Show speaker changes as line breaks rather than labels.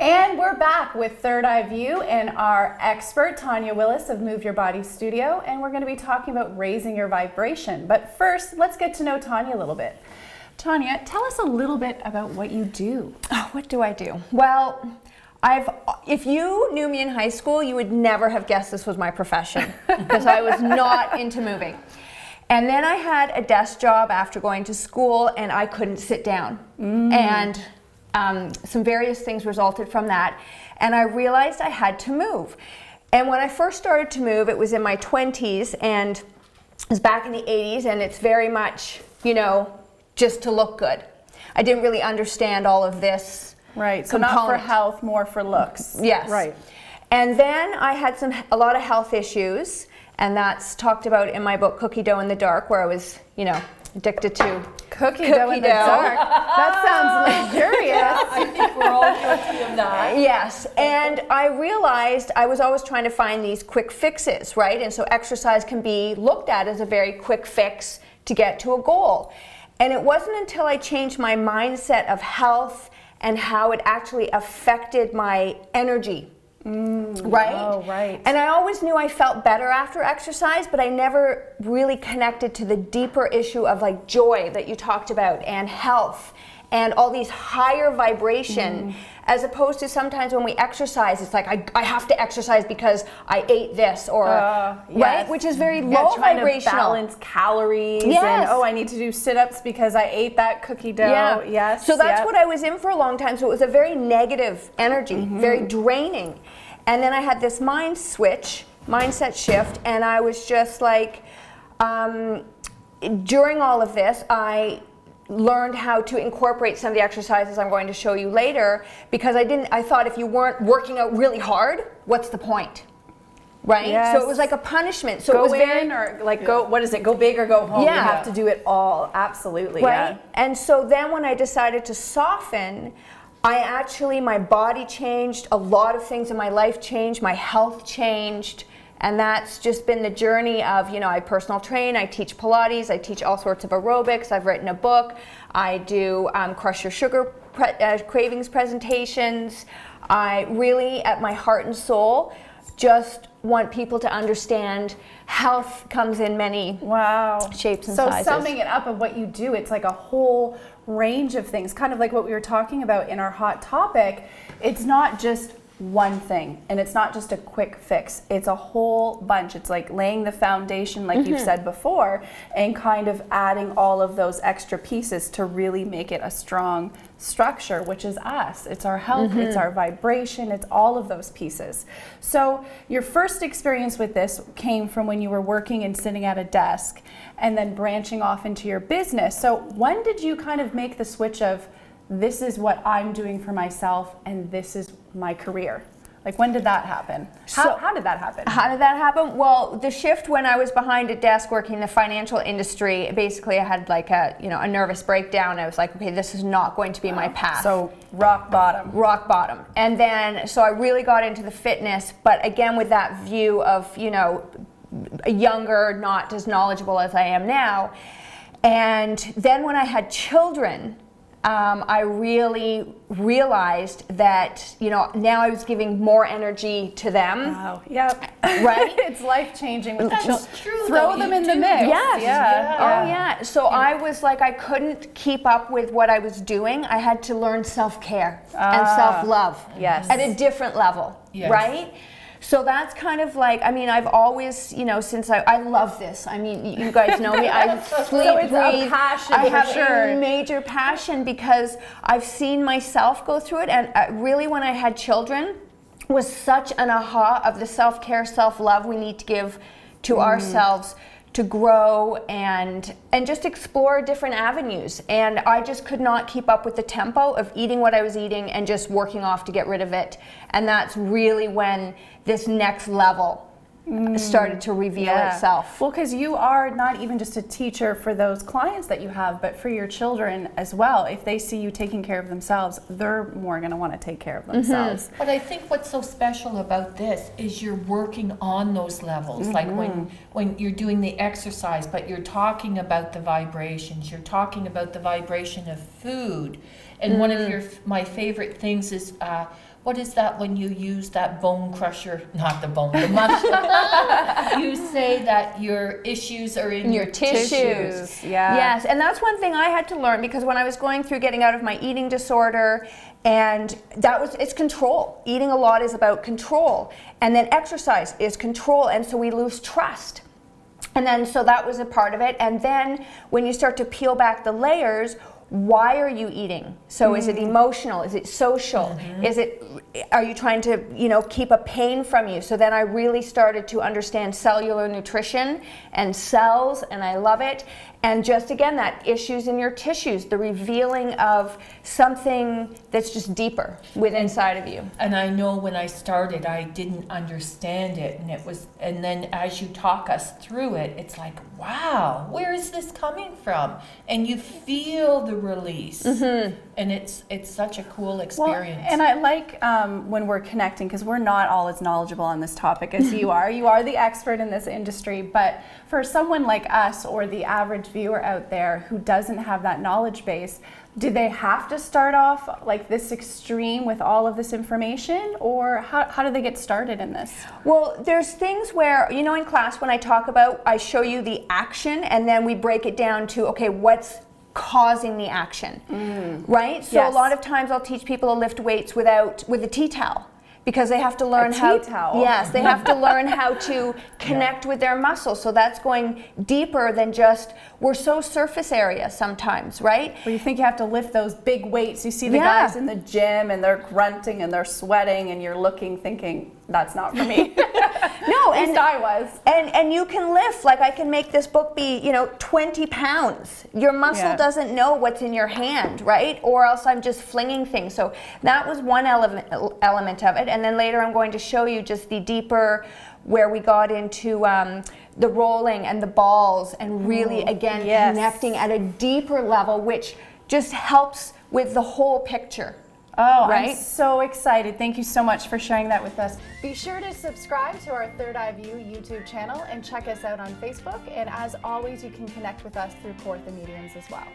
And we're back with Third Eye View and our expert, Tanya Willis of Move Your Body Studio, and we're going to be talking about raising your vibration. But first, let's get to know Tanya a little bit. Tanya, tell us a little bit about what you do.
Oh, what do I do? Well, if you knew me in high school, you would never have guessed this was my profession because I was not into moving. And then I had a desk job after going to school and I couldn't sit down. And some various things resulted from that. And I realized I had to move. And when I first started to move, it was in my 20s and it was back in the 80s, and it's very much, you know, just to look good. I didn't really understand all of this.
Right, so not for health, more for looks.
Yes.
Right.
And then I had a lot of health issues, and that's talked about in my book, Cookie Dough in the Dark, where I was, you know, addicted to
cookie dough in the dark. That sounds luxurious.
I think we're all guilty of that.
Yes, and I realized I was always trying to find these quick fixes, right? And so exercise can be looked at as a very quick fix to get to a goal. And it wasn't until I changed my mindset of health and how it actually affected my energy. Right?
Oh, right.
And I always knew I felt better after exercise, but I never really connected to the deeper issue of like joy that you talked about and health and all these higher vibration, as opposed to sometimes when we exercise, it's like I have to exercise because I ate this or, right? Which is very low
trying
vibrational.
to balance calories
Yes.
and, I need to do sit-ups because I ate that cookie dough. Yes.
So that's what I was in for a long time. So it was a very negative energy, very draining. And then I had this mindset shift, and I was just like, during all of this, I learned how to incorporate some of the exercises I'm going to show you later, because I thought if you weren't working out really hard, what's the point? Right?
Yes.
So it was like a punishment. So
go
it was
in or like go, what is it? Go big or go home.
Yeah.
You have to do it all. Absolutely.
Right?
Yeah.
And so then when I decided to soften, my body changed, a lot of things in my life changed, my health changed, and that's just been the journey of, you know, I personal train, I teach Pilates, I teach all sorts of aerobics, I've written a book, I do Crush Your Sugar Cravings presentations. I really, at my heart and soul, just want people to understand health comes in many shapes and sizes.
So summing it up of what you do, it's like a whole range of things, kind of like what we were talking about in our hot topic. It's not just one thing, and it's not just a quick fix. It's a whole bunch. It's like laying the foundation, like you've said before, and kind of adding all of those extra pieces to really make it a strong structure, which is us. It's our health, it's our vibration, it's all of those pieces. So your first experience with this came from when you were working and sitting at a desk and then branching off into your business. So when did you kind of make the switch of, this is what I'm doing for myself and this is my career? Like, when did that happen? How did that happen?
How did that happen? Well, the shift when I was behind a desk working in the financial industry, basically I had like a nervous breakdown. I was like, okay, this is not going to be my path.
So rock bottom.
Rock bottom. And then, so I really got into the fitness, but again with that view of, you know, younger, not as knowledgeable as I am now. And then when I had children, I really realized that, you know, now I was giving more energy to them.
Wow. Yep.
Right?
It's life-changing with the children.
True,
Throw them in the mix.
Yes.
Yeah.
Oh, yeah. So I was like, I couldn't keep up with what I was doing. I had to learn self-care and self-love
Yes.
at a different level.
Yes.
Right? So that's kind of like, I mean, I've always, you know, since I love this. I mean, you guys know me. I sleep,
So it's
breathe.
a passion
I
for
have
sure.
a major passion because I've seen myself go through it. And really, when I had children, was such an aha of the self-care, self-love we need to give to ourselves to grow and just explore different avenues. And I just could not keep up with the tempo of eating what I was eating and just working off to get rid of it. And that's really when this next level started to reveal itself.
Well, because you are not even just a teacher for those clients that you have, but for your children as well. If they see you taking care of themselves, they're more going to want to take care of themselves.
But I think what's so special about this is you're working on those levels. Like when you're doing the exercise, but you're talking about the vibrations, you're talking about the vibration of food. And one of my favorite things is what is that when you use that bone crusher, not the bone, the muscle? You say that your issues are in
your tissues.
Yeah.
Yes, and that's one thing I had to learn, because when I was going through getting out of my eating disorder, and it's control. Eating a lot is about control, and then exercise is control, and so we lose trust. And then so that was a part of it. And then when you start to peel back the layers, why are you eating? So is it emotional? Is it social? Are you trying to, keep a pain from you? So then I really started to understand cellular nutrition and cells, and I love it. And just again, that issues in your tissues, the revealing of something that's just deeper within inside of you.
And I know when I started, I didn't understand it, and then as you talk us through it, it's like, wow, where is this coming from? And you feel the release, and it's such a cool experience.
Well, and I like when we're connecting, because we're not all as knowledgeable on this topic as you are. You are the expert in this industry, but for someone like us or the average viewer out there who doesn't have that knowledge base, do they have to start off like this extreme with all of this information, or how do they get started in this?
Well, there's things where, in class when I talk about, I show you the action, and then we break it down to, okay, what's causing the action, right? So
Yes.
a lot of times I'll teach people to lift weights with a tea towel, because they have to learn Yes, they have to learn how to connect with their muscles. So that's going deeper than just, we're so surface area sometimes, right?
Where you think you have to lift those big weights. You see the guys in the gym and they're grunting and they're sweating, and you're looking thinking, that's not for me.
No,
At least I was.
And you can lift, like I can make this book be, 20 pounds. Your muscle doesn't know what's in your hand, right? Or else I'm just flinging things. So that was one element of it. And then later I'm going to show you just the deeper, where we got into the rolling and the balls, and really, again, connecting at a deeper level, which just helps with the whole picture.
Oh,
right?
I'm so excited. Thank you so much for sharing that with us. Be sure to subscribe to our Third Eye View YouTube channel and check us out on Facebook. And as always, you can connect with us through Kawartha Mediums as well.